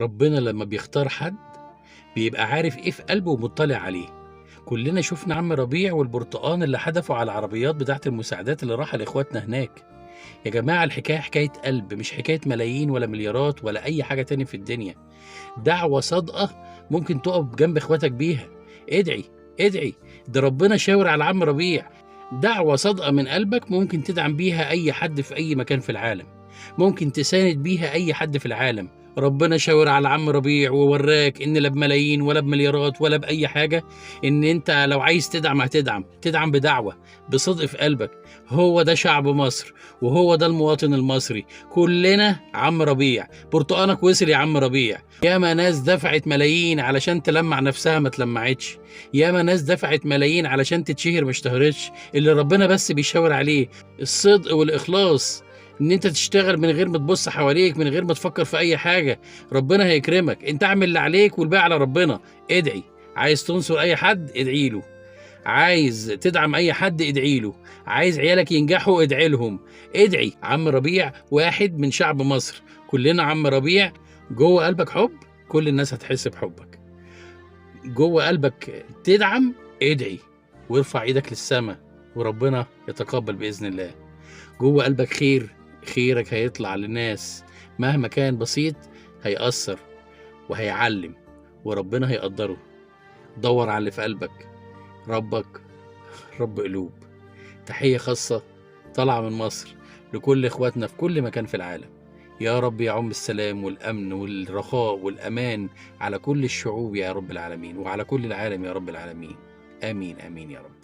ربنا لمّا بيختار حد، بيبقى عارف إيه في قلبه ومُطّلع عليه. كُلّنا شُفنا عم ربيع والبرتقان اللي حدفوا على العربيات بتاعة المساعدات اللي رايحة لإخواتنا هناك. يا جماعة الحكاية حكاية قلب، مش حكاية ملايين ولا مليارات ولا أي حاجة تاني في الدنيا. دعوة صادقة ممكن تُقف جنب إخواتك بيها. ادعي، ادعي، ده ربنا شاور على عم ربيع. دعوة صادقة من قلبك ممكن تدعم بيها أي حد في أي مكان في العالم، ممكن تساند بيها أي حد في العالم. ربنا شاور على عم ربيع ووراك إن لا بملايين ولا بمليارات ولا بأي حاجة، إن أنت لو عايز تدعم هتدعم، تدعم بدعوة، بصدق في قلبك. هو ده شعب مصر، وهو ده المواطن المصري، كلنا عم ربيع. برتقانك وصل يا عم ربيع. ياما ناس دفعت ملايين علشان تلمع نفسها ما تلمعتش، ياما ناس دفعت ملايين علشان تتشهر ما اشتهرتش. اللي ربنا بس بيشاور عليه الصدق والإخلاص، ان انت تشتغل من غير ما تبص حواليك، من غير ما تفكر في اي حاجة. ربنا هيكرمك. انت اعمل اللي عليك والباقي على ربنا. ادعي. عايز تنصر اي حد ادعي له، عايز تدعم اي حد ادعي له، عايز عيالك ينجحوا ادعي لهم. ادعي. عم ربيع واحد من شعب مصر، كلنا عم ربيع. جوه قلبك حب، كل الناس هتحس بحبك. جوه قلبك تدعم، ادعي وارفع ايدك للسماء وربنا يتقبل بإذن الله. جوه قلبك خير، خيرك هيطلع للناس مهما كان بسيط، هيأثر وهيعلم وربنا هيقدره. دور على اللي في قلبك. ربك رب قلوب. تحية خاصة طالعة من مصر لكل إخواتنا في كل مكان في العالم. يا رب يعم السلام والأمن والرخاء والأمان على كل الشعوب يا رب العالمين، وعلى كل العالم يا رب العالمين. آمين آمين يا رب.